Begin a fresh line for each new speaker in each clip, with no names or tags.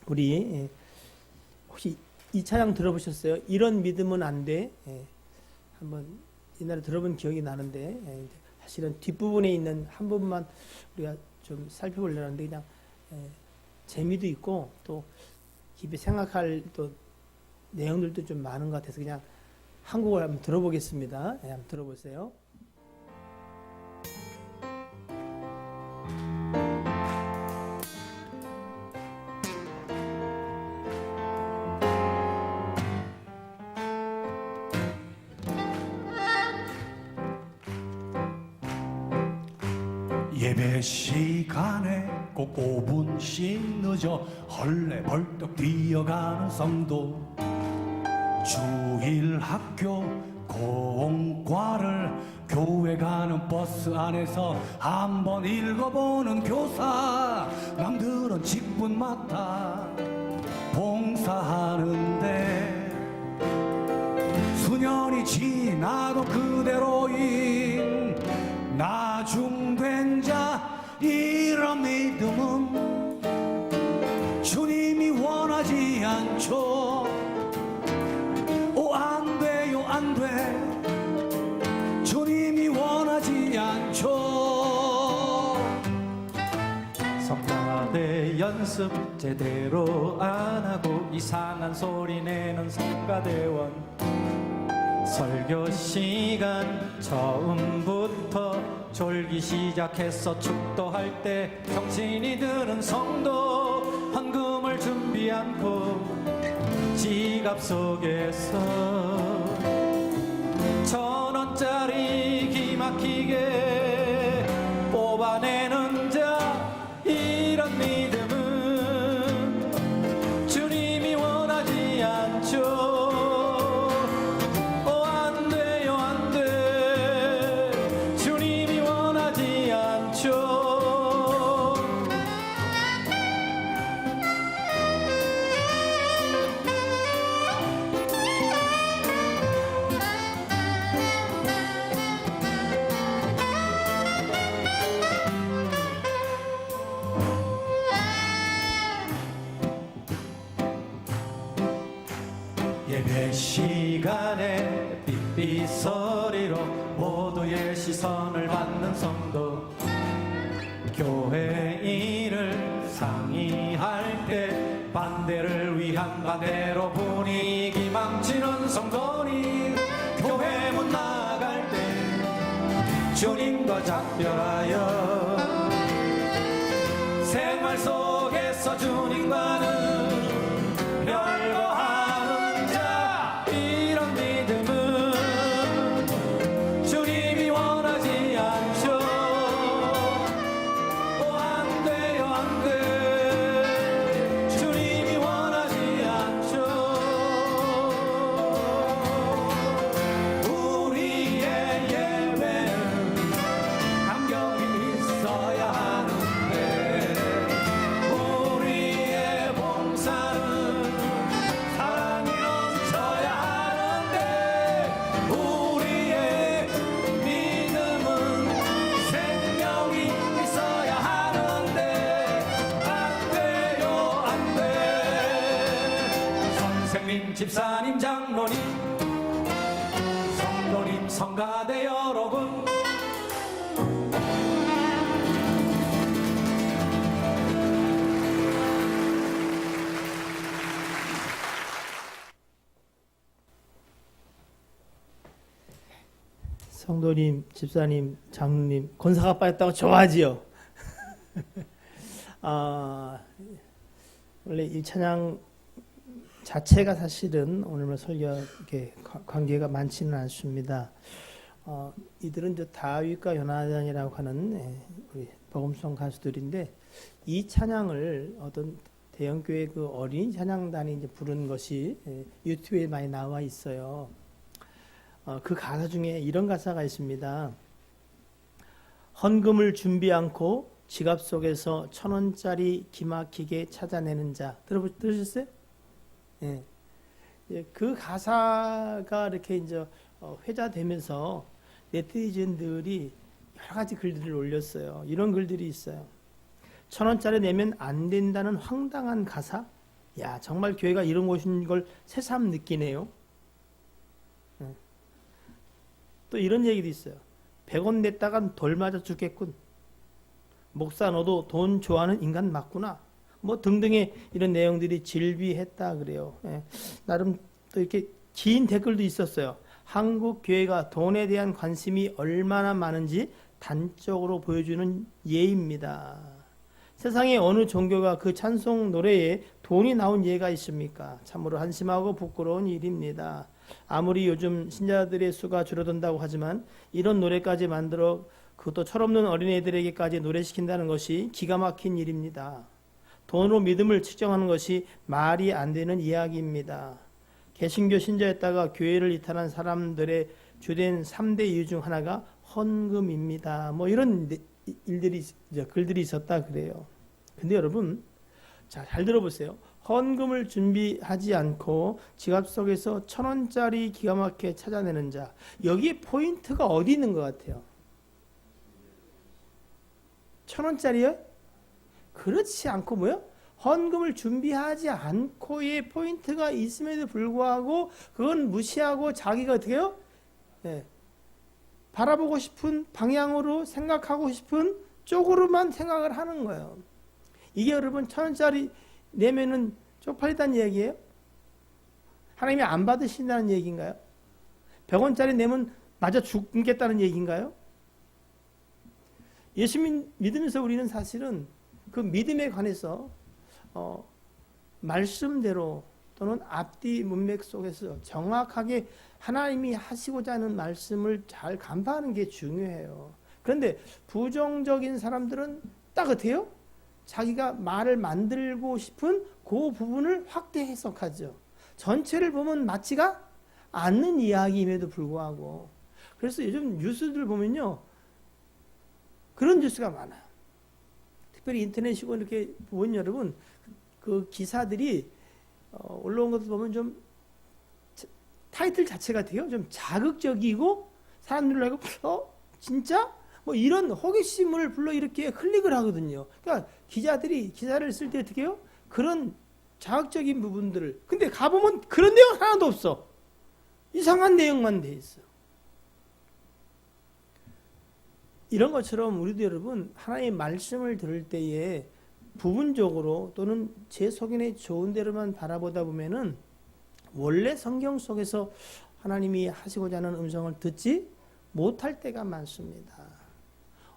우리 혹시 이 찬양 들어보셨어요? 이런 믿으면 안 돼. 한번 옛날에 들어본 기억이 나는데 사실은 뒷부분에 있는 한 부분만 우리가 좀 살펴보려는데 그냥 재미도 있고 또 깊이 생각할 또 내용들도 좀 많은 것 같아서 그냥 한국어를 한번 들어보겠습니다. 한번 들어보세요.
예배 시간에 꼭 5분씩 늦어 헐레벌떡 뛰어가는 성도, 주일 학교 공과를 교회 가는 버스 안에서 한번 읽어보는 교사, 남들은 직분 맡아 봉사하는데 수년이 지나도 그대로인 나중된 자, 이런 믿음은 주님이 원하지 않죠. 안 돼요, 안 돼. 주님이 원하지 않죠.
성가대 연습 제대로 안 하고 이상한 소리 내는 성가대원, 설교 시간 처음부터 졸기 시작해서 축도할 때 정신이 드는 성도, 헌금을 준비 않고 지갑 속에서 1,000원짜리 기막히게 뽑아내는 자, 이런 믿음은 주님이 원하지 않죠.
예배
시간에 삐삐 소리로 모두의 시선을 받는 성도, 교회 일을 상의할 때 반대를 위한 반대로 분위기 망치는 성도니, 교회 문 나갈 때 주님과 작별하여 생활 속에서 주님과는 별거하는 자, 이런 믿음은 주님이 원하지 않죠. 안 돼요, 안 돼. 주님이 원하지 않죠. 우리의 예배는 감격이 있어야 하는데, 우리의 봉사는 사랑이 넘쳐야 하는데, 우리의 믿음은 생명이 있어야 하는데, 안 돼요, 안 돼. 선생님, 집사님, 장로님, 성도님, 성가대 여러분,
성도님, 집사님, 장로님, 권사가 빠졌다고 좋아하지요. 원래 이 찬양 자체가 사실은 오늘 설교에 관계가 많지는 않습니다. 이들은 저 다윗과 요나단이라고 하는 우리 복음송 가수들인데, 이 찬양을 어떤 대형교회 그 어린이 찬양단이 이제 부른 것이 유튜브에 많이 나와 있어요. 그 가사 중에 이런 가사가 있습니다. 헌금을 준비 않고 지갑 속에서 1,000원짜리 기막히게 찾아내는 자. 들으셨어요? 예. 그 가사가 이렇게 이제 회자되면서 네티즌들이 여러 가지 글들을 올렸어요. 이런 글들이 있어요. 1,000원짜리 내면 안 된다는 황당한 가사. 야, 정말 교회가 이런 곳인 걸 새삼 느끼네요. 또 이런 얘기도 있어요. 100원 냈다간 돌 맞아 죽겠군. 목사 너도 돈 좋아하는 인간 맞구나. 뭐 등등의 이런 내용들이 질비했다 그래요. 나름 또 이렇게 긴 댓글도 있었어요. 한국 교회가 돈에 대한 관심이 얼마나 많은지 단적으로 보여주는 예입니다. 세상에 어느 종교가 그 찬송 노래에 돈이 나온 예가 있습니까? 참으로 한심하고 부끄러운 일입니다. 아무리 요즘 신자들의 수가 줄어든다고 하지만 이런 노래까지 만들어 그것도 철없는 어린애들에게까지 노래시킨다는 것이 기가 막힌 일입니다. 돈으로 믿음을 측정하는 것이 말이 안 되는 이야기입니다. 개신교 신자였다가 교회를 이탈한 사람들의 주된 3대 이유 중 하나가 헌금입니다. 뭐 이런 글들이 있었다 그래요. 근데 여러분, 잘 들어보세요. 헌금을 준비하지 않고 지갑 속에서 1,000원짜리 기가 막히게 찾아내는 자, 여기에 포인트가 어디 있는 것 같아요? 1,000원짜리요? 그렇지 않고 뭐요? 헌금을 준비하지 않고의 포인트가 있음에도 불구하고 그건 무시하고 자기가 어떻게 해요? 바라보고 싶은 방향으로 생각하고 싶은 쪽으로만 생각을 하는 거예요. 이게 여러분 1,000원짜리 내면은 쪽팔리다는 얘기예요? 하나님이 안 받으신다는 얘기인가요? 100원짜리 내면 맞아 죽겠다는 얘기인가요? 예수 믿으면서 우리는 사실은 그 믿음에 관해서 말씀대로 또는 앞뒤 문맥 속에서 정확하게 하나님이 하시고자 하는 말씀을 잘 간파하는 게 중요해요. 그런데 부정적인 사람들은 딱 어때요? 자기가 말을 만들고 싶은 그 부분을 확대 해석하죠. 전체를 보면 맞지가 않는 이야기임에도 불구하고. 그래서 요즘 뉴스들 보면요, 그런 뉴스가 많아요. 특별히 인터넷이고 이렇게 보면 여러분, 그 기사들이 올라온 것도 보면 좀 타이틀 자체가 되게 좀 자극적이고 사람들을 하고 진짜? 뭐 이런 호기심을 불러일으키게 클릭을 하거든요. 그러니까 기자들이 기사를 쓸 때 어떻게 해요? 그런 자극적인 부분들을. 근데 가보면 그런 내용 하나도 없어. 이상한 내용만 돼 있어. 이런 것처럼 우리도 여러분 하나님의 말씀을 들을 때에 부분적으로 또는 제 속인에 좋은 대로만 바라보다 보면은 원래 성경 속에서 하나님이 하시고자 하는 음성을 듣지 못할 때가 많습니다.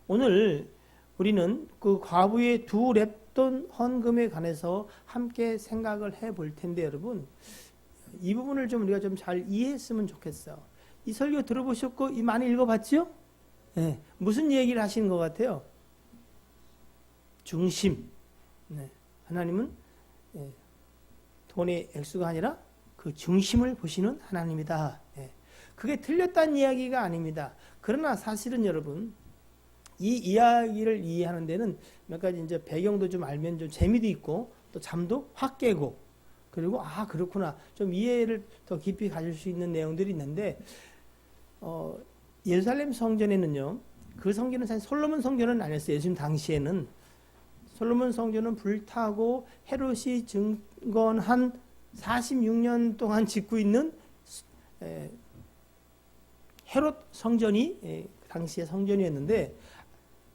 오늘 우리는 그 과부의 2렙돈 헌금에 관해서 함께 생각을 해볼 텐데 여러분, 이 부분을 좀 우리가 좀 잘 이해했으면 좋겠어요. 이 설교 들어보셨고 많이 읽어봤죠? 네. 무슨 얘기를 하시는 것 같아요? 중심. 네. 하나님은 돈의 액수가 아니라 그 중심을 보시는 하나님이다. 그게 틀렸다는 이야기가 아닙니다. 그러나 사실은 여러분, 이 이야기를 이해하는 데는 몇 가지 이제 배경도 좀 알면 좀 재미도 있고 또 잠도 확 깨고, 그리고 그렇구나 좀 이해를 더 깊이 가질 수 있는 내용들이 있는데, 예루살렘 성전에는요, 그 성전은 사실 솔로몬 성전은 아니었어요. 예수님 당시에는 솔로몬 성전은 불타고 헤롯이 증건한 46년 동안 짓고 있는 헤롯 성전이 당시의 성전이었는데,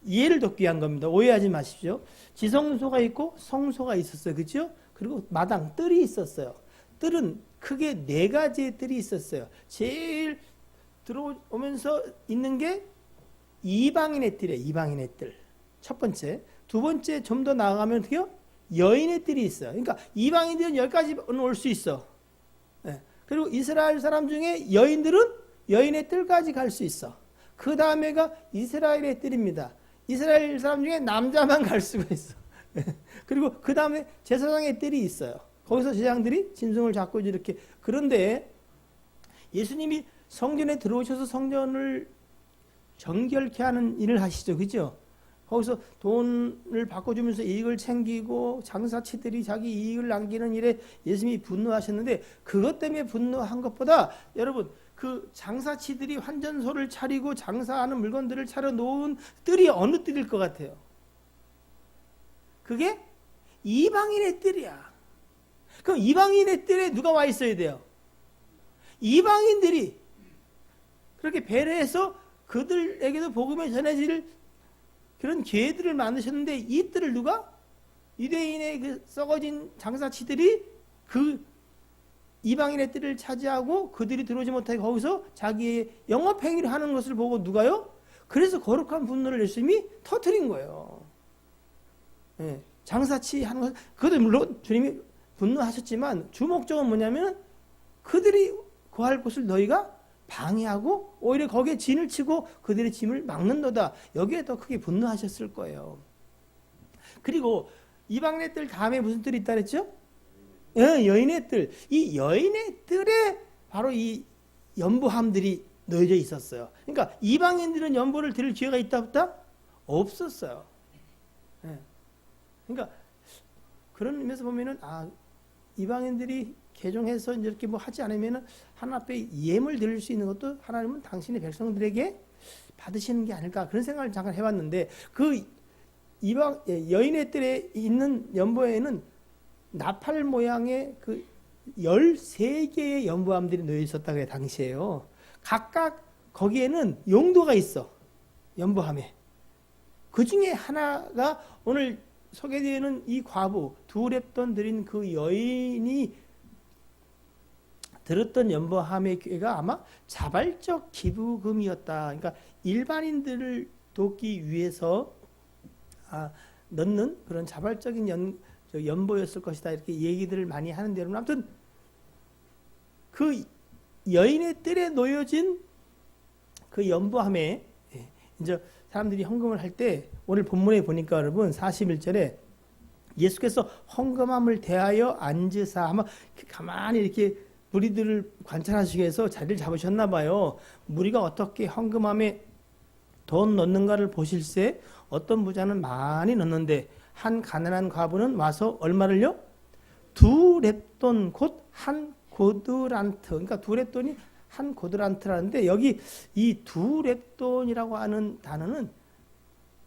이해를 돕기 위한 겁니다. 오해하지 마십시오. 지성소가 있고 성소가 있었어요. 그렇죠? 그리고 마당, 뜰이 있었어요. 뜰은 크게 4가지의 뜰이 있었어요. 제일 들어오면서 있는 게 이방인의 뜰이에요. 이방인의 뜰. 첫 번째. 두 번째, 좀 더 나아가면 어떻게요? 여인의 뜰이 있어요. 그러니까 이방인들은 여기까지 올 수 있어. 그리고 이스라엘 사람 중에 여인들은 여인의 뜰까지 갈 수 있어. 그 다음에가 이스라엘의 뜰입니다. 이스라엘 사람 중에 남자만 갈 수가 있어. 그리고 그 다음에 제사장의 뜰이 있어요. 거기서 제사장들이 짐승을 잡고 이렇게. 그런데 예수님이 성전에 들어오셔서 성전을 정결케 하는 일을 하시죠. 그죠? 거기서 돈을 바꿔주면서 이익을 챙기고 장사치들이 자기 이익을 남기는 일에 예수님이 분노하셨는데, 그것 때문에 분노한 것보다 여러분, 그 장사치들이 환전소를 차리고 장사하는 물건들을 차려 놓은 뜰이 어느 뜰일 것 같아요? 그게 이방인의 뜰이야. 그럼 이방인의 뜰에 누가 와 있어야 돼요? 이방인들이 그렇게 배려해서 그들에게도 복음을 전해질 그런 기회들을 만드셨는데 이 뜰을 누가? 유대인의 그 썩어진 장사치들이 그 이방인의 뜰을 차지하고 그들이 들어오지 못하게 거기서 자기의 영업행위를 하는 것을 보고 누가요? 그래서 거룩한 분노를 열심히 터뜨린 거예요. 예, 장사치 하는 것, 그것도 물론 주님이 분노하셨지만 주 목적은 뭐냐면 그들이 거할 곳을 너희가 방해하고 오히려 거기에 진을 치고 그들의 짐을 막는도다. 여기에 더 크게 분노하셨을 거예요. 그리고 이방인의 뜰 다음에 무슨 뜰이 있다 그랬죠? 여인의 뜰. 이 여인의 뜰에 바로 이 연보함들이 놓여져 있었어요. 그러니까 이방인들은 연보를 드릴 기회가 있다 없다? 없었어요. 그러니까 그런 의미에서 보면은 이방인들이 개종해서 이렇게 뭐 하지 않으면은 하나님 앞에 예물 드릴 수 있는 것도 하나님은 당신의 백성들에게 받으시는 게 아닐까 그런 생각을 잠깐 해봤는데 그 여인의 뜰에 있는 연보에는 나팔 모양의 그 13개의 연보함들이 놓여 있었다고 해요, 당시에요. 각각 거기에는 용도가 있어, 연보함에. 그 중에 하나가 오늘 소개되는 이 과부, 두렙돈 드린 그 여인이 들었던 연보함의 궤가 아마 자발적 기부금이었다. 그러니까 일반인들을 돕기 위해서 넣는 그런 자발적인 연보였을 것이다. 이렇게 얘기들을 많이 하는데 여러분 아무튼 그 여인의 뜰에 놓여진 그 연보함에 이제 사람들이 헌금을 할 때 오늘 본문에 보니까 여러분 41절에 예수께서 헌금함을 대하여 앉으사 아마 가만히 이렇게 무리들을 관찰하시기 위해서 자리를 잡으셨나 봐요. 무리가 어떻게 헌금함에 돈 넣는가를 보실새 어떤 부자는 많이 넣는데 한 가난한 과부는 와서 얼마를요? 2렙돈 곧 한 고드란트. 그러니까 2렙돈이 한 고드란트라는데 여기 이 2렙돈이라고 하는 단어는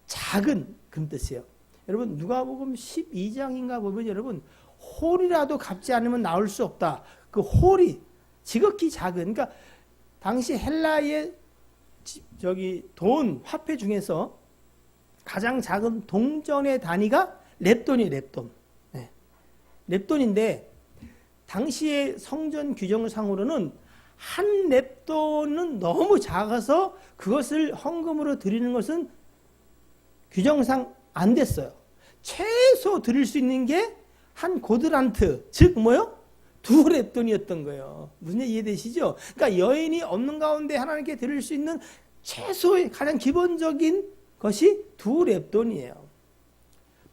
작은 금 뜻이에요. 여러분 누가복음 12장인가 보면 여러분 홀이라도 갚지 않으면 나올 수 없다. 그 홀이 지극히 작은 그러니까 당시 헬라의 돈 화폐 중에서 가장 작은 동전의 단위가 렙돈이에요. 렙돈. 네. 렙돈인데 당시의 성전 규정상으로는 한 렙돈은 너무 작아서 그것을 헌금으로 드리는 것은 규정상 안 됐어요. 최소 드릴 수 있는 게 한 고드란트, 즉 뭐요? 2렙돈이었던 거예요. 무슨 얘기 이해되시죠? 그러니까 여인이 없는 가운데 하나님께 드릴 수 있는 최소의 가장 기본적인 것이 2렙돈이에요.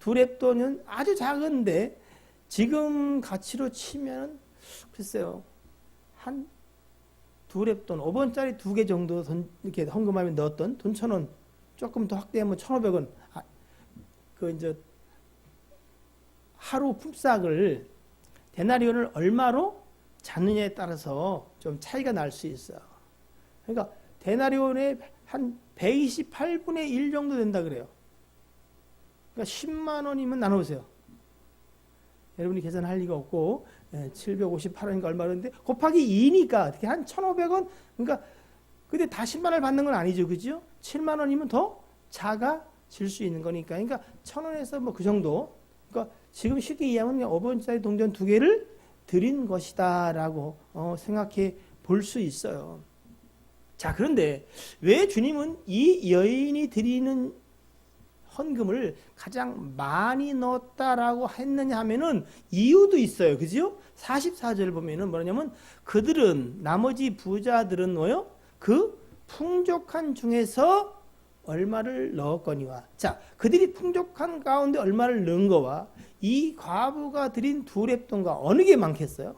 2렙돈은 아주 작은데 지금 가치로 치면 글쎄요. 한 2렙돈, 5원짜리 2개 정도 이렇게 헌금하면 넣었던 돈 1,000원, 조금 더 확대하면 1,500원. 이제 하루 품삯을 데나리온을 얼마로 잡느냐에 따라서 좀 차이가 날 수 있어요. 그러니까 데나리온의 한 128분의 1 정도 된다 그래요. 그러니까 10만 원이면 나눠보세요. 여러분이 계산할 리가 없고 758원인가 얼마 그런데 곱하기 2니까 어떻게 한 1,500원? 그러니까 근데 다 10만 원을 받는 건 아니죠. 그죠? 7만 원이면 더 작아질 수 있는 거니까. 그러니까 1,000원에서 뭐 그 정도. 그러니까 지금 쉽게 이해하면 5원짜리 동전 2개를 드린 것이다라고 생각해 볼 수 있어요. 자, 그런데 왜 주님은 이 여인이 드리는 헌금을 가장 많이 넣었다라고 했느냐 하면은 이유도 있어요. 그죠? 44절을 보면은 뭐냐면 그들은 나머지 부자들은 뭐요? 그 풍족한 중에서 얼마를 넣었거니와. 자, 그들이 풍족한 가운데 얼마를 넣은 거와 이 과부가 드린 2렙돈과 어느 게 많겠어요?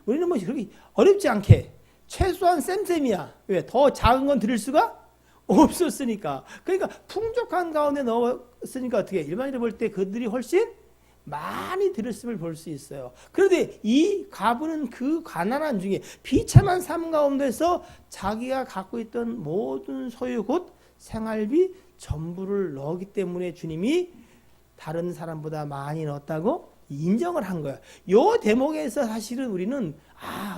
우리는 뭐 그렇게 어렵지 않게 최소한 쌤쌤이야. 왜? 더 작은 건 드릴 수가 없었으니까. 그러니까 풍족한 가운데 넣었으니까 어떻게 일반인이 볼 때 그들이 훨씬 많이 드렸음을 볼 수 있어요. 그런데 이 과부는 그 가난한 중에 비참한 삶 가운데서 자기가 갖고 있던 모든 소유 곧 생활비 전부를 넣었기 때문에 주님이 다른 사람보다 많이 넣었다고 인정을 한 거야. 요 대목에서 사실은 우리는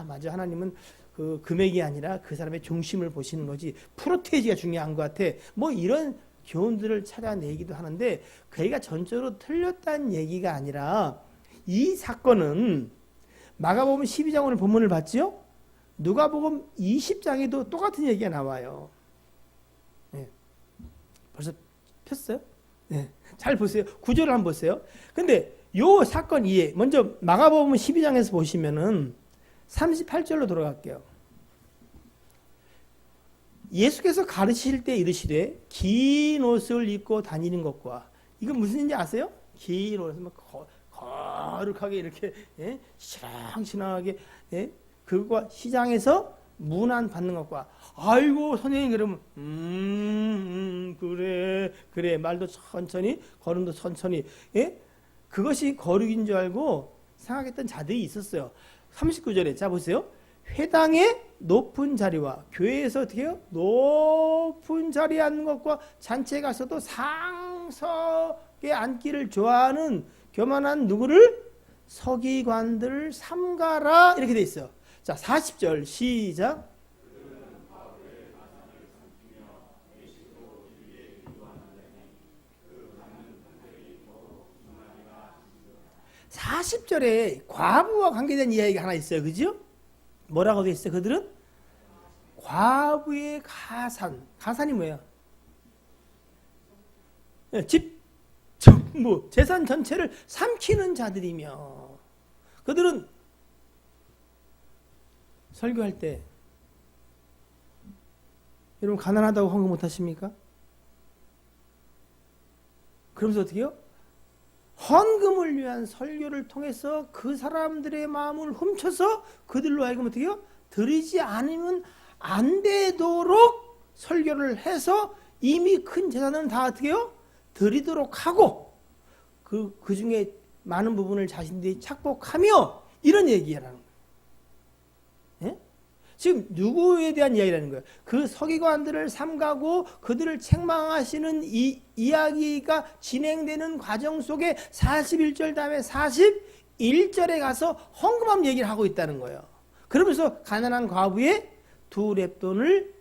맞아, 하나님은 그 금액이 아니라 그 사람의 중심을 보시는 거지, 프로테이지가 중요한 것 같아, 뭐 이런 교훈들을 찾아내기도 하는데, 그애가 전적으로 틀렸다는 얘기가 아니라 이 사건은 마가복음 12장 오늘 본문을 봤죠? 누가복음 20장에도 똑같은 얘기가 나와요. 네. 벌써 폈어요? 네. 잘 보세요. 구조를 한번 보세요. 근데 요 사건 이해, 먼저 마가복음 12장에서 보시면은 38절로 돌아갈게요. 예수께서 가르치실 때 이르시되 긴 옷을 입고 다니는 것과, 이건 무슨 인지 아세요? 긴 옷을 막 거룩하게 이렇게, 예? 시랑시랑하게, 예? 그것과 시장에서 문안 받는 것과, 아이고 선생님 그러면 그래 말도 천천히 걸음도 천천히, 예? 그것이 거룩인 줄 알고 생각했던 자들이 있었어요. 39절에 자 보세요. 회당의 높은 자리와 교회에서 어떻게 해요? 높은 자리에 앉는 것과 잔치에 가서도 상석에 앉기를 좋아하는 교만한 누구를? 서기관들을 삼가라, 이렇게 돼 있어요. 자 40절 시작. (40절에) 과부와 관계된 이야기가 하나 있어요. 그죠? 뭐라고 돼 있어요? 그들은 과부의 가산이 뭐예요? 집, 전부, 재산 전체를 삼키는 자들이며, 그들은 설교할 때 여러분 가난하다고 헌금 못 하십니까? 그러면서 어떻게 해요? 헌금을 위한 설교를 통해서 그 사람들의 마음을 훔쳐서 그들로 하여금 어떻게 해요? 드리지 않으면 안 되도록 설교를 해서 이미 큰 재산은 다 어떻게 해요? 드리도록 하고 그 중에 많은 부분을 자신들이 착복하며, 이런 얘기라는 거예요. 예? 지금 누구에 대한 이야기라는 거예요? 그 서기관들을 삼가고 그들을 책망하시는 이 이야기가 진행되는 과정 속에 41절 다음에 41절에 가서 헌금함 얘기를 하고 있다는 거예요. 그러면서 가난한 과부의 2렙돈을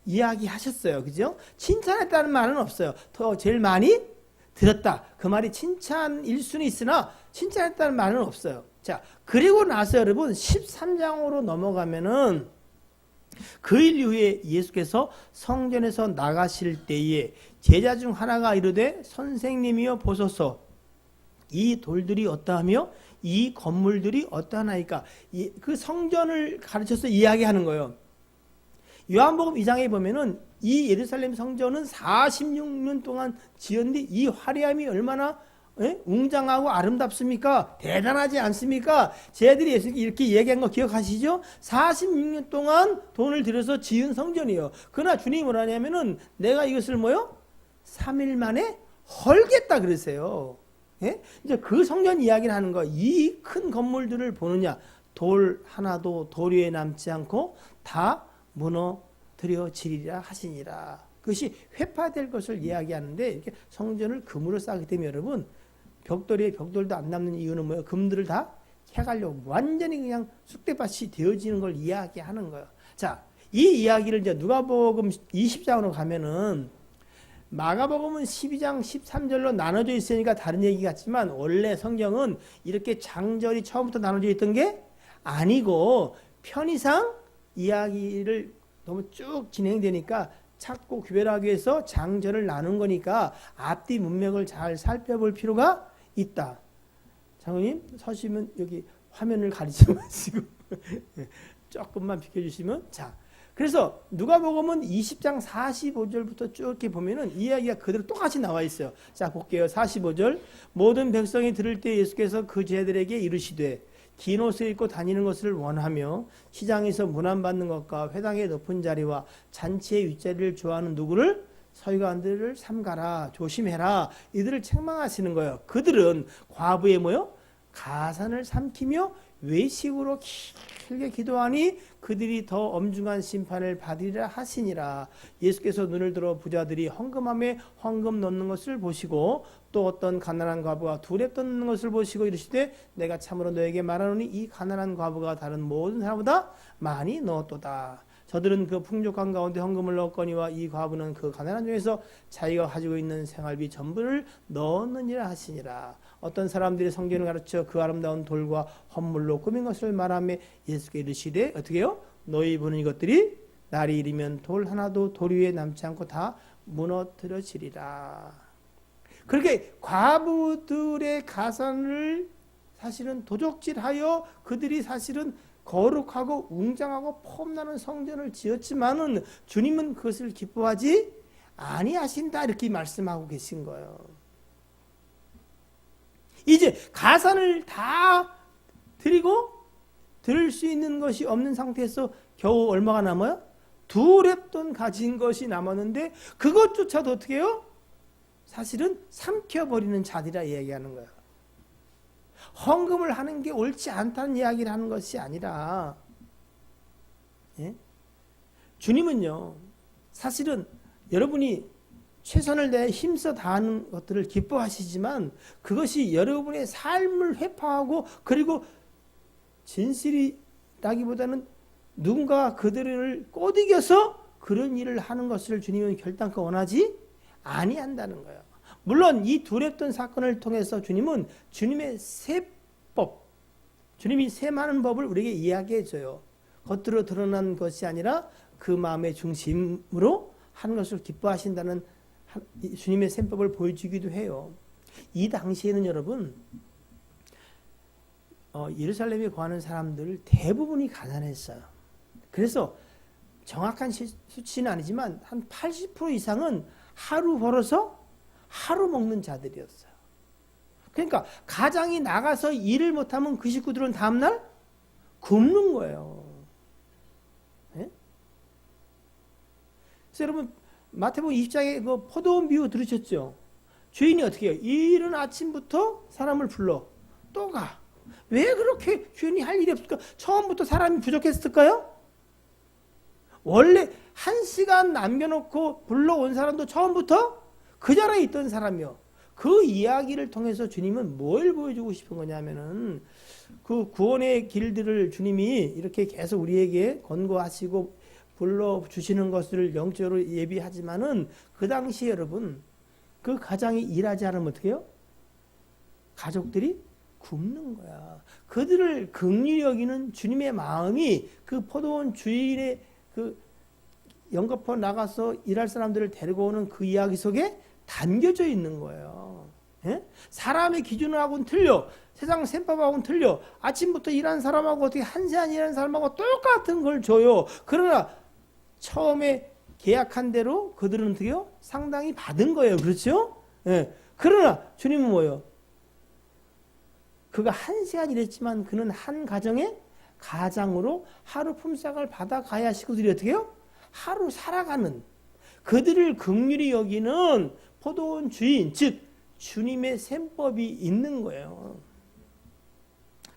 이야기하셨어요. 그죠? 칭찬했다는 말은 없어요. 더 제일 많이 들었다, 그 말이 칭찬일 수는 있으나 칭찬했다는 말은 없어요. 자, 그리고 나서 여러분 13장으로 넘어가면은 그 일 이후에 예수께서 성전에서 나가실 때에 제자 중 하나가 이르되 선생님이여 보소서, 이 돌들이 어떠하며 이 건물들이 어떠하나이까. 그 성전을 가르쳐서 이야기하는 거예요. 요한복음 2장에 보면은 이 예루살렘 성전은 46년 동안 지었는데 이 화려함이 얼마나 웅장하고 아름답습니까? 대단하지 않습니까? 쟤들이 이렇게 얘기한 거 기억하시죠? 46년 동안 돈을 들여서 지은 성전이에요. 그러나 주님이 뭐라 하냐면은 내가 이것을 뭐요? 3일 만에 헐겠다 그러세요. 예? 이제 그 성전 이야기를 하는 거. 이 큰 건물들을 보느냐? 돌 하나도 돌 위에 남지 않고 다 무너뜨려지리라 하시니라. 그것이 회파될 것을 이야기하는데, 이렇게 성전을 금으로 쌓기 때문에 여러분 벽돌에 벽돌도 안 남는 이유는 뭐예요? 금들을 다 캐가려고 완전히 그냥 쑥대밭이 되어지는 걸 이야기하는 거예요. 자, 이 이야기를 이제 누가복음 20장으로 가면은, 마가복음은 12장 13절로 나눠져 있으니까 다른 얘기 같지만 원래 성경은 이렇게 장절이 처음부터 나눠져 있던 게 아니고 편의상 이야기를 너무 쭉 진행되니까 찾고 구별하기 위해서 장절을 나눈 거니까 앞뒤 문맥을 잘 살펴볼 필요가 있다. 장로님 서시면 여기 화면을 가리지 마시고 조금만 비켜주시면. 자, 그래서 누가복음은 20장 45절부터 쭉 이렇게 보면은 이야기가 그대로 똑같이 나와 있어요. 자, 볼게요. 45절. 모든 백성이 들을 때 예수께서 그 제자들에게 이르시되 긴 옷을 입고 다니는 것을 원하며 시장에서 문안받는 것과 회당의 높은 자리와 잔치의 윗자리를 좋아하는 누구를? 서기관들을 삼가라, 조심해라, 이들을 책망하시는 거예요. 그들은 과부의 뭐요? 가산을 삼키며 외식으로 길게 기도하니 그들이 더 엄중한 심판을 받으리라 하시니라. 예수께서 눈을 들어 부자들이 헌금함에 헌금 넣는 것을 보시고 또 어떤 가난한 과부가 두 렙 넣는 것을 보시고 이르시되 내가 참으로 너에게 말하노니 이 가난한 과부가 다른 모든 사람보다 많이 넣었도다. 저들은 그 풍족한 가운데 헌금을 넣었거니와 이 과부는 그 가난한 중에서 자기가 가지고 있는 생활비 전부를 넣었느니라 하시니라. 어떤 사람들이 성경을 가르쳐 그 아름다운 돌과 헌물로 꾸민 것을 말하며 예수께 이르시되 어떻게 해요? 너희 보는 이것들이 날이 이르면 돌 하나도 돌 위에 남지 않고 다 무너뜨려지리라. 그렇게 과부들의 가산을 사실은 도적질하여 그들이 사실은 거룩하고 웅장하고 폼나는 성전을 지었지만은 주님은 그것을 기뻐하지 아니하신다 이렇게 말씀하고 계신 거예요. 이제 가산을 다 드리고 드릴 수 있는 것이 없는 상태에서 겨우 얼마가 남아요? 두 렙돈 가진 것이 남았는데 그것조차도 어떻게 해요? 사실은 삼켜버리는 자들이라 이야기하는 거예요. 헌금을 하는 게 옳지 않다는 이야기를 하는 것이 아니라 주님은요 사실은 여러분이 최선을 다해 힘써 다하는 것들을 기뻐하시지만 그것이 여러분의 삶을 회파하고 그리고 진실이라기보다는 누군가가 그들을 꼬드겨서 그런 일을 하는 것을 주님은 결단코 원하지 아니한다는 거예요. 물론 이 두 렙돈 사건을 통해서 주님은 주님의 세법, 주님이 세마는 법을 우리에게 이야기해 줘요. 겉으로 드러난 것이 아니라 그 마음의 중심으로 하는 것을 기뻐하신다는 주님의 셈법을 보여주기도 해요. 이 당시에는 여러분 예루살렘에 거하는 사람들 대부분이 가난했어요. 그래서 정확한 수치는 아니지만 한 80% 이상은 하루 벌어서 하루 먹는 자들이었어요. 그러니까 가장이 나가서 일을 못하면 그 식구들은 다음날 굶는 거예요. 네? 그래서 여러분 마태복음 20장에 그 포도원 비유 들으셨죠? 주인이 어떻게 해요? 이른 아침부터 사람을 불러 또 가. 왜 그렇게 주인이 할 일이 없을까? 처음부터 사람이 부족했을까요? 원래 1시간 남겨놓고 불러온 사람도 처음부터 그 자리에 있던 사람이요. 그 이야기를 통해서 주님은 뭘 보여주고 싶은 거냐면은 그 구원의 길들을 주님이 이렇게 계속 우리에게 권고하시고 불러주시는 것을 영적으로 예비하지만은 그 당시 여러분 그 가장이 일하지 않으면 어떻게 해요? 가족들이 굶는 거야. 그들을 긍휼히 여기는 주님의 마음이 그 포도원 주인의 그 영겁포 나가서 일할 사람들을 데리고 오는 그 이야기 속에 담겨져 있는 거예요. 예? 사람의 기준하고는 틀려. 세상 셈법하고는 틀려. 아침부터 일하는 사람하고 어떻게 한 시간 일하는 사람하고 똑같은 걸 줘요. 그러나 처음에 계약한 대로 그들은 어떻게 해요? 상당히 받은 거예요. 그렇죠? 예. 그러나 주님은 뭐예요? 그가 한 시간 일했지만 그는 한 가장으로 하루 품삯을 받아가야 식구들이 어떻게 해요? 하루 살아가는 그들을 긍휼히 여기는 포도원 주인, 즉 주님의 셈법이 있는 거예요.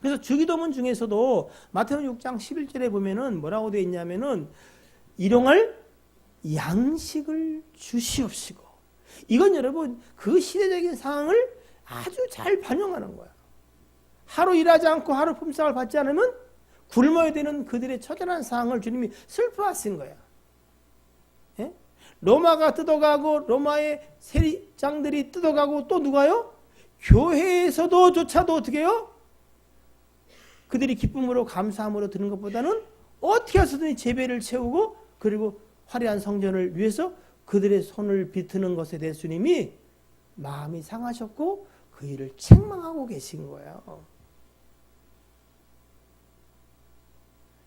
그래서 주기도문 중에서도 마태복음 6장 11절에 보면은 뭐라고 되어 있냐면은 일용할 양식을 주시옵시고. 이건 여러분 그 시대적인 상황을 아주 잘 반영하는 거야. 하루 일하지 않고 하루 품삯을 받지 않으면 굶어야 되는 그들의 처절한 상황을 주님이 슬퍼하신 거야. 예? 로마가 뜯어가고 로마의 세리장들이 뜯어가고 또 누가요? 교회에서도 조차도 어떻게 해요? 그들이 기쁨으로 감사함으로 드는 것보다는 어떻게 해서든 재배를 채우고 그리고 화려한 성전을 위해서 그들의 손을 비트는 것에 대해 주님이 마음이 상하셨고 그 일을 책망하고 계신 거예요.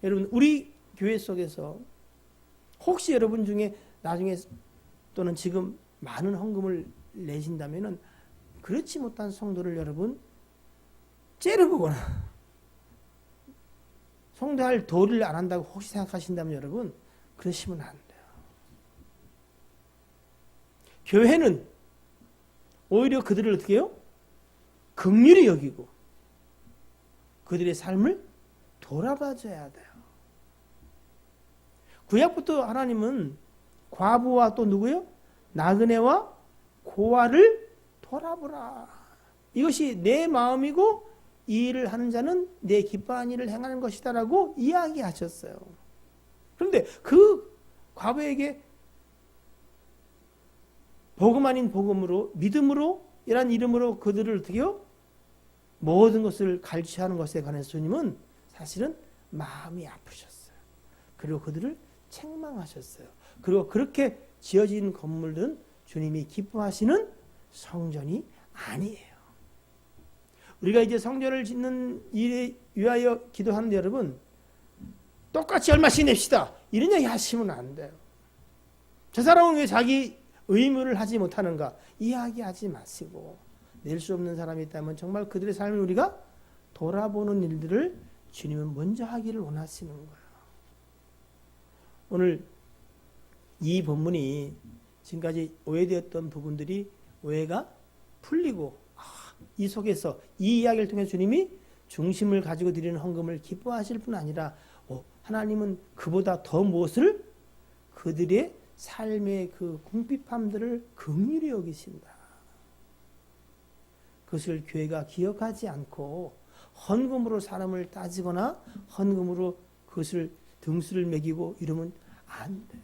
여러분 우리 교회 속에서 혹시 여러분 중에 나중에 또는 지금 많은 헌금을 내신다면은 그렇지 못한 성도를 여러분 째려보거나 성도할 도리를 안 한다고 혹시 생각하신다면 여러분 그러시면 안 돼요. 교회는 오히려 그들을 어떻게 해요? 긍휼히 여기고 그들의 삶을 돌아봐줘야 돼요. 구약부터 하나님은 과부와 또 누구요? 나그네와 고아를 돌아보라. 이것이 내 마음이고 이 일을 하는 자는 내 기뻐하는 일을 행하는 것이다라고 이야기하셨어요. 그런데 그 과부에게 복음 아닌 복음으로 믿음으로 이란 이름으로 그들을 어떻게요? 모든 것을 갈취하는 것에 관해서 주님은 사실은 마음이 아프셨어요. 그리고 그들을 책망하셨어요. 그리고 그렇게 지어진 건물들은 주님이 기뻐하시는 성전이 아니에요. 우리가 이제 성전을 짓는 일에 위하여 기도하는데 여러분 똑같이 얼마씩 냅시다 이런 얘기 하시면 안 돼요. 저 사람은 왜 자기 의무를 하지 못하는가 이야기하지 마시고 낼 수 없는 사람이 있다면 정말 그들의 삶을 우리가 돌아보는 일들을 주님은 먼저 하기를 원하시는 거예요. 오늘 이 본문이 지금까지 오해되었던 부분들이 오해가 풀리고 이 속에서 이 이야기를 통해 주님이 중심을 가지고 드리는 헌금을 기뻐하실 뿐 아니라 하나님은 그보다 더 무엇을 그들의 삶의 그 궁핍함들을 긍휼히 여기신다. 그것을 교회가 기억하지 않고 헌금으로 사람을 따지거나 헌금으로 그것을 등수를 매기고 이러면 안 돼요.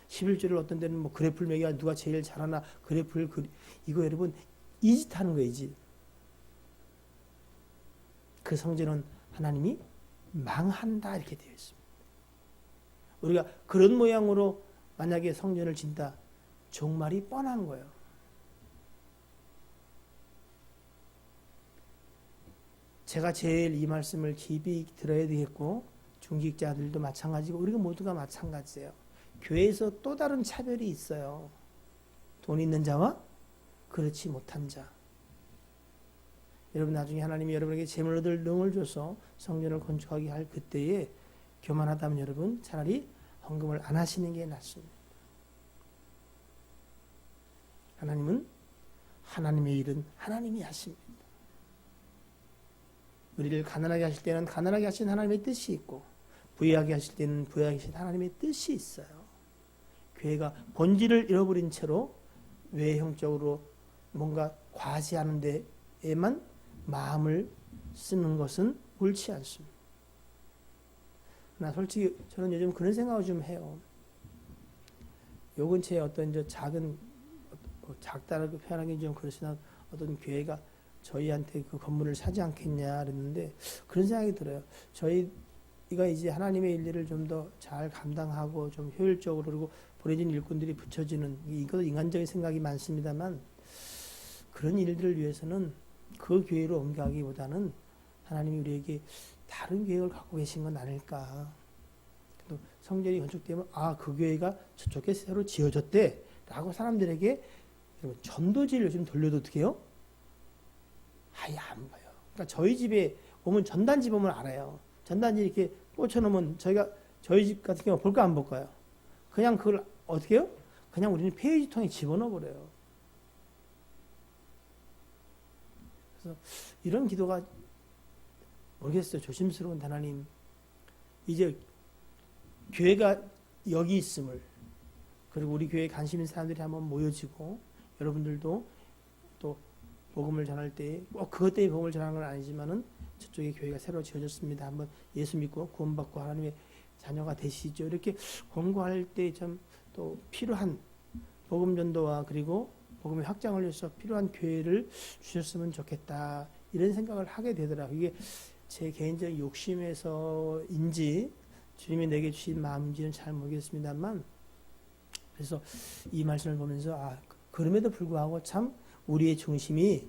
11조를 어떤 데는 뭐 그래프를 매겨 누가 제일 잘하나 그래프를 이거 여러분 이 짓 하는 거예요. 이 짓. 그 성전은 하나님이 망한다 이렇게 되어 있습니다. 우리가 그런 모양으로 만약에 성전을 진다 종말이 뻔한 거예요. 제가 제일 이 말씀을 깊이 들어야 되겠고 중직자들도 마찬가지고 우리가 모두가 마찬가지예요. 교회에서 또 다른 차별이 있어요. 돈 있는 자와 그렇지 못한 자. 여러분 나중에 하나님이 여러분에게 재물 얻을 능을 줘서 성전을 건축하게 할 그때에 교만하다면 여러분 차라리 헌금을 안 하시는 게 낫습니다. 하나님은 하나님의 일은 하나님이 하십니다. 우리를 가난하게 하실 때는 가난하게 하신 하나님의 뜻이 있고 부유하게 하실 때는 부유하게 하신 하나님의 뜻이 있어요. 교회가 본질을 잃어버린 채로 외형적으로 뭔가 과시하는 데에만 마음을 쓰는 것은 옳지 않습니다. 나 솔직히 저는 요즘 그런 생각을 좀 해요. 요 근처에 어떤 저 작다라고 표현하기 좀 그렇지만 어떤 교회가 저희한테 그 건물을 사지 않겠냐 그랬는데 그런 생각이 들어요. 저희가 이제 하나님의 일들을 좀 더 잘 감당하고 좀 효율적으로 그리고 보내진 일꾼들이 붙여지는 이것도 인간적인 생각이 많습니다만 그런 일들을 위해서는 그 교회로 옮겨가기보다는 하나님이 우리에게 다른 계획을 갖고 계신 건 아닐까. 또 성전이 건축되면 그 교회가 저쪽에 새로 지어졌대 라고 사람들에게 여러분 전도지를 요즘 돌려도 어떻게 해요? 아예 안 봐요. 그러니까 저희 집에 오면 전단지 보면 알아요. 전단지 이렇게 꽂혀놓으면 저희 집 같은 경우 볼까 안 볼까요? 그냥 그걸 어떻게 해요? 그냥 우리는 페이지통에 집어넣어 버려요. 그래서 이런 기도가 모르겠어요. 조심스러운 하나님. 이제 교회가 여기 있음을 그리고 우리 교회에 관심 있는 사람들이 한번 모여지고 여러분들도 또 복음을 전할 때 꼭 그것 때문에 복음을 전하는 건 아니지만은 저쪽에 교회가 새로 지어졌습니다. 한번 예수 믿고 구원받고 하나님의 자녀가 되시죠. 이렇게 권고할 때 좀 또 필요한 복음 전도와 그리고 복음의 확장을 위해서 필요한 교회를 주셨으면 좋겠다. 이런 생각을 하게 되더라고요. 이게 제 개인적인 욕심에서인지 주님이 내게 주신 마음인지는 잘 모르겠습니다만 그래서 이 말씀을 보면서 그럼에도 불구하고 참 우리의 중심이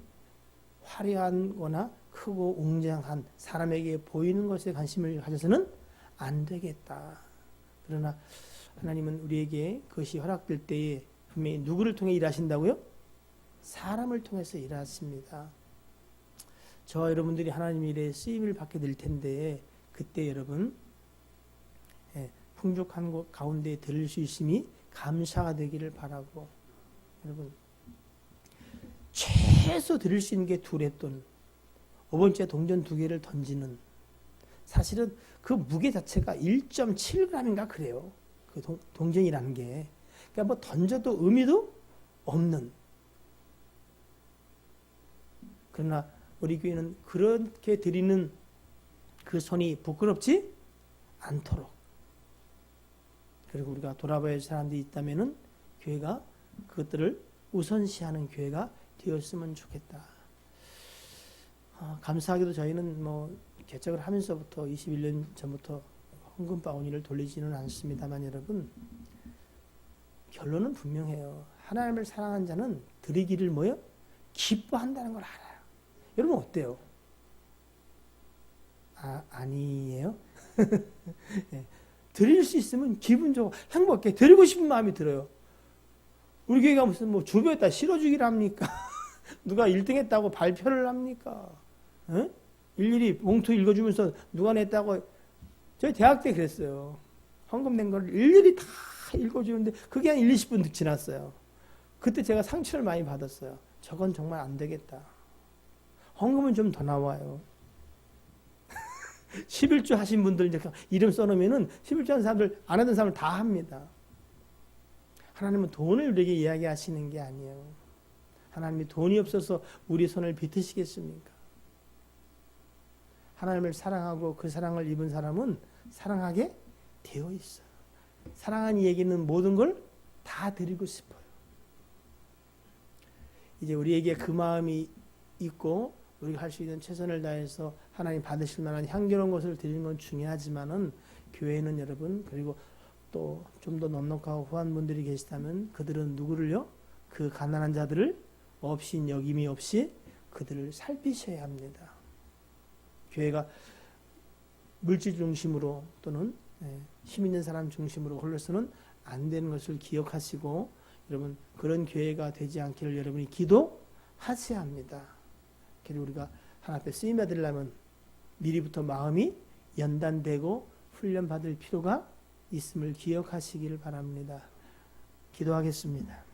화려한 거나 크고 웅장한 사람에게 보이는 것에 관심을 가져서는 안 되겠다. 그러나 하나님은 우리에게 그것이 허락될 때에 분명히 누구를 통해 일하신다고요? 사람을 통해서 일하십니다. 저와 여러분들이 하나님의 일에 쓰임을 받게 될 텐데 그때 여러분 풍족한 곳 가운데 들을 수 있음이 감사가 되기를 바라고 여러분 최소 드릴 수 있는 게 2렛돈 5번째 동전 2개를 던지는 사실은 그 무게 자체가 1.7g인가 그래요. 그 동전이라는 게. 그러니까 뭐 던져도 의미도 없는. 그러나 우리 교회는 그렇게 드리는 그 손이 부끄럽지 않도록. 그리고 우리가 돌아봐야 할 사람들이 있다면은 교회가 그것들을 우선시하는 교회가 되었으면 좋겠다. 감사하게도 저희는 뭐 개척을 하면서부터 21년 전부터 헌금 바구니를 돌리지는 않습니다만 여러분, 결론은 분명해요. 하나님을 사랑한 자는 드리기를 뭐요? 기뻐한다는 걸 알아요. 여러분 어때요? 아니에요? 네. 드릴 수 있으면 기분 좋고 행복해. 드리고 싶은 마음이 들어요. 우리 교회가 무슨 뭐 주변에다 실어주기를 합니까? 누가 1등 했다고 발표를 합니까? 에? 일일이 봉투 읽어주면서 누가 냈다고. 저희 대학 때 그랬어요. 헌금 낸 걸 일일이 다 읽어주는데 그게 한 1, 20분 지났어요. 그때 제가 상처를 많이 받았어요. 저건 정말 안 되겠다. 헌금은 좀 더 나와요. 11조 하신 분들 이제 이름 써놓으면은 11조 하는 사람들, 안 하던 사람을 다 합니다. 하나님은 돈을 우리에게 이야기하시는 게 아니에요. 하나님이 돈이 없어서 우리 손을 비트시겠습니까? 하나님을 사랑하고 그 사랑을 입은 사람은 사랑하게 되어 있어요. 사랑하는 이에게는 모든 걸 다 드리고 싶어요. 이제 우리에게 그 마음이 있고 우리가 할 수 있는 최선을 다해서 하나님 받으실 만한 향기로운 것을 드리는 건 중요하지만은 교회는 여러분, 그리고 또 좀 더 넉넉하고 후한 분들이 계시다면 그들은 누구를요? 그 가난한 자들을 없인 여김이 없이 그들을 살피셔야 합니다. 교회가 물질 중심으로 또는 힘 있는 사람 중심으로 흘러서는 안 되는 것을 기억하시고 여러분 그런 교회가 되지 않기를 여러분이 기도하셔야 합니다. 그리고 우리가 하나님 앞에 쓰임 받으려면 미리부터 마음이 연단되고 훈련받을 필요가 있음을 기억하시기를 바랍니다. 기도하겠습니다.